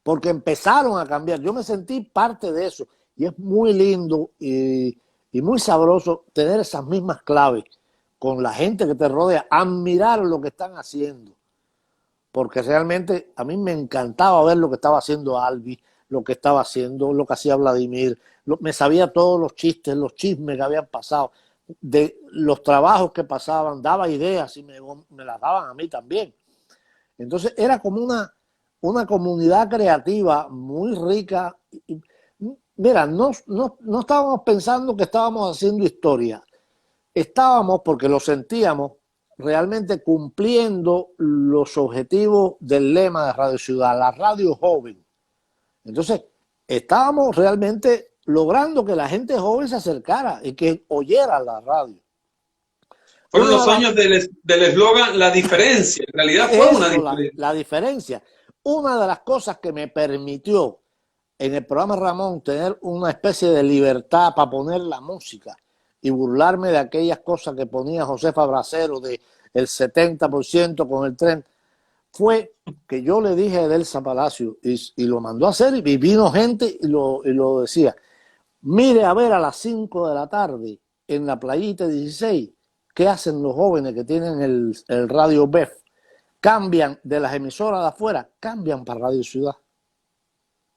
Porque empezaron a cambiar. Yo me sentí parte de eso. Y es muy lindo y muy sabroso tener esas mismas claves con la gente que te rodea, admirar lo que están haciendo. Porque realmente a mí me encantaba ver lo que estaba haciendo Albi, lo que estaba haciendo, lo que hacía Vladimir. Me sabía todos los chistes, los chismes que habían pasado, de los trabajos que pasaban, daba ideas y me las daban a mí también. Entonces era como una comunidad creativa muy rica. Mira, no estábamos pensando que estábamos haciendo historia. Estábamos, porque lo sentíamos, realmente cumpliendo los objetivos del lema de Radio Ciudad, la radio joven. Entonces, estábamos realmente logrando que la gente joven se acercara y que oyera la radio. Fueron los años del eslogan La Diferencia. En realidad fue una diferencia. La diferencia. Una de las cosas que me permitió en el programa Ramón tener una especie de libertad para poner la música y burlarme de aquellas cosas que ponía Josefa Bracero de el 70% con el tren, fue que yo le dije a Edelsa Palacio y lo mandó a hacer y vino gente y lo decía. Mire a ver a las 5 de la tarde en la playita 16 qué hacen los jóvenes que tienen el radio BEF. Cambian de las emisoras de afuera, cambian para Radio Ciudad.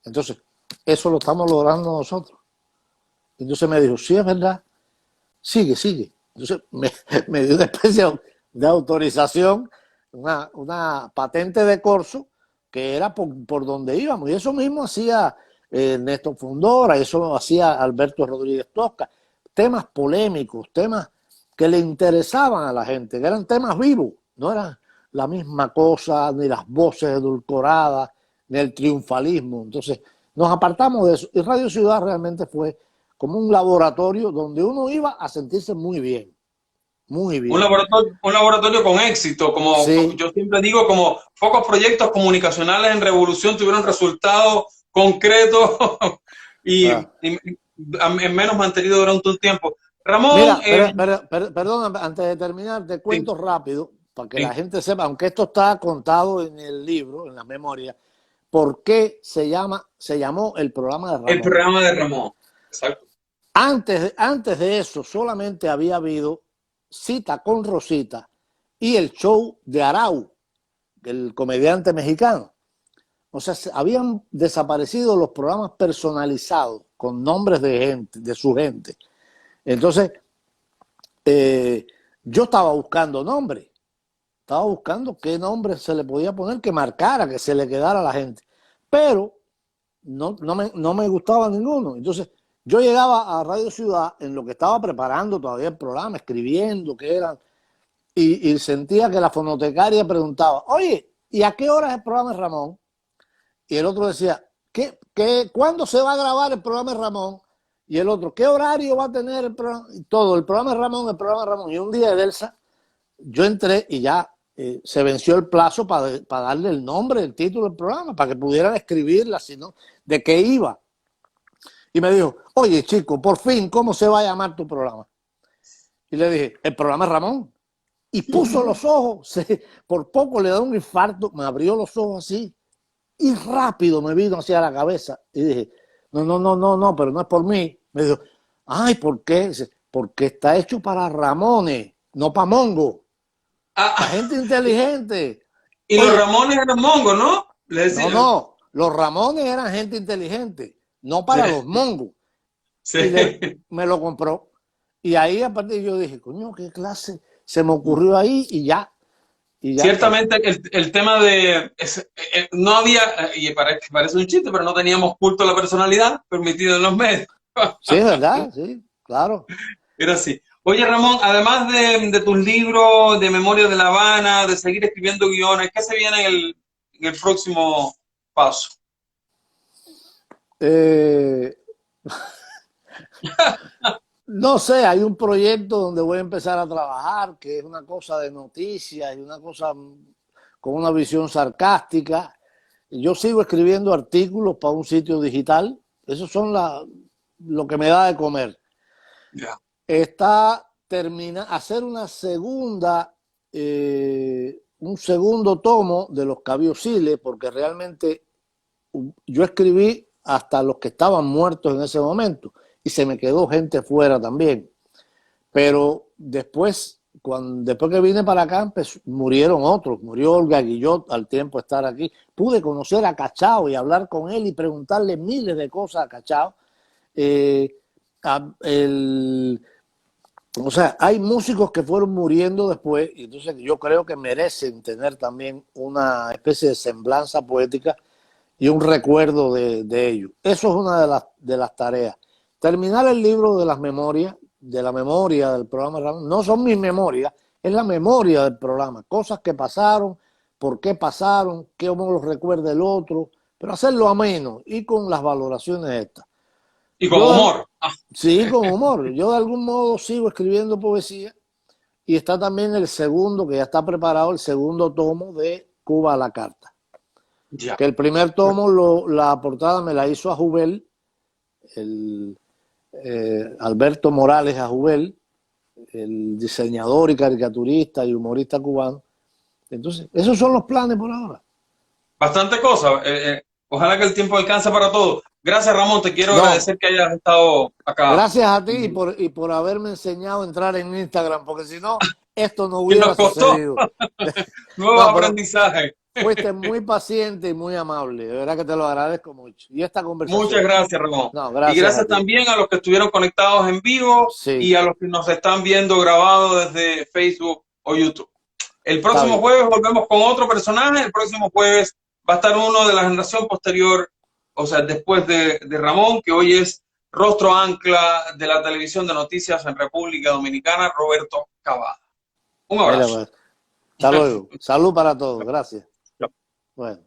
Entonces, eso lo estamos logrando nosotros. Entonces me dijo, sí, es verdad, sigue. Entonces me dio una especie de autorización, una patente de corso, que era por donde íbamos. Y eso mismo hacía Ernesto Fundora, eso hacía Alberto Rodríguez Tosca. Temas polémicos, temas que le interesaban a la gente, que eran temas vivos, no eran la misma cosa, ni las voces edulcoradas, ni el triunfalismo. Entonces nos apartamos de eso. Y Radio Ciudad realmente fue como un laboratorio donde uno iba a sentirse muy bien. Muy bien. Un laboratorio con éxito, como sí. Yo siempre digo, como pocos proyectos comunicacionales en Revolución tuvieron resultados concretos y en menos mantenido durante un tiempo. Ramón... Mira, perdona, antes de terminar, te cuento rápido, para que Sí. la gente sepa, aunque esto está contado en el libro, en la memoria, por qué se llamó el programa de Ramón. El programa de Ramón. Exacto. Antes de eso, solamente había habido Cita con Rosita y el show de Arau, el comediante mexicano. O sea, habían desaparecido los programas personalizados con nombres de gente, de su gente. Entonces, yo estaba buscando nombres. Estaba buscando qué nombre se le podía poner que marcara, que se le quedara a la gente. Pero no me gustaba ninguno. Entonces, yo llegaba a Radio Ciudad en lo que estaba preparando todavía el programa, escribiendo qué eran, y sentía que la fonotecaria preguntaba, oye, ¿y a qué hora es el programa de Ramón? Y el otro decía, ¿cuándo se va a grabar el programa de Ramón? Y el otro, ¿qué horario va a tener el programa? Y todo, el programa de Ramón, el programa de Ramón. Y un día de Elsa, yo entré y ya se venció el plazo para darle el nombre, el título del programa, para que pudieran escribirla, sino de qué iba. Y me dijo, oye, chico, por fin, ¿cómo se va a llamar tu programa? Y le dije, el programa de Ramón. Y puso los ojos, por poco le da un infarto, me abrió los ojos así, y rápido me vino hacia la cabeza. Y dije, no, pero no es por mí. Me dijo, ay, ¿por qué? Dice, porque está hecho para Ramones, no para Mongo. La gente inteligente. Y Oye, los Ramones eran mongos, ¿no? Le decía. no, los Ramones eran gente inteligente, no para los mongos. Sí. Y me lo compró. Y ahí a partir yo dije, coño, qué clase. Se me ocurrió ahí y ya. Ciertamente el tema de... no había, y parece un chiste, pero no teníamos culto a la personalidad permitido en los medios. Sí, ¿verdad? Sí, claro. Era así. Oye, Ramón, además de tus libros, de Memorias de La Habana, de seguir escribiendo guiones, ¿qué se viene en el próximo paso? No sé, hay un proyecto donde voy a empezar a trabajar, que es una cosa de noticias y una cosa con una visión sarcástica. Yo sigo escribiendo artículos para un sitio digital. Esos son lo que me da de comer. Yeah. Está hacer una un segundo tomo de los Cabiosiles, porque realmente yo escribí hasta los que estaban muertos en ese momento y se me quedó gente fuera también. Pero después que vine para acá, murieron otros. Murió Olga Guillot al tiempo de estar aquí. Pude conocer a Cachao y hablar con él y preguntarle miles de cosas a Cachao. O sea, hay músicos que fueron muriendo después, y entonces yo creo que merecen tener también una especie de semblanza poética y un recuerdo de ellos. Eso es una de las tareas. Terminar el libro de las memorias, de la memoria del programa Ramón. No son mis memorias, es la memoria del programa. Cosas que pasaron, por qué pasaron, cómo los recuerda el otro, pero hacerlo ameno y con las valoraciones estas. Y con humor. Sí, con humor. Yo de algún modo sigo escribiendo poesía y está también el segundo, que ya está preparado, el segundo tomo de Cuba a la carta. Ya. Que el primer tomo, la portada me la hizo Ajubel, Alberto Morales Ajubel, el diseñador y caricaturista y humorista cubano. Entonces, esos son los planes por ahora. Bastante cosa. Ojalá que el tiempo alcance para todo. Gracias, Ramón. Te quiero agradecer que hayas estado acá. Gracias a ti y por haberme enseñado a entrar en Instagram, porque si no, esto no hubiera sucedido. Nuevo aprendizaje. Fuiste muy paciente y muy amable. De verdad que te lo agradezco mucho. Y esta conversación. Muchas gracias, Ramón. No, gracias, y gracias también a los que estuvieron conectados en vivo y a los que nos están viendo grabado desde Facebook o YouTube. El próximo jueves volvemos con otro personaje. El próximo jueves va a estar uno de la generación posterior, o sea, después de Ramón, que hoy es rostro ancla de la televisión de noticias en República Dominicana, Roberto Cavada. Un abrazo. Hasta luego. Salud para todos. Gracias. Bueno.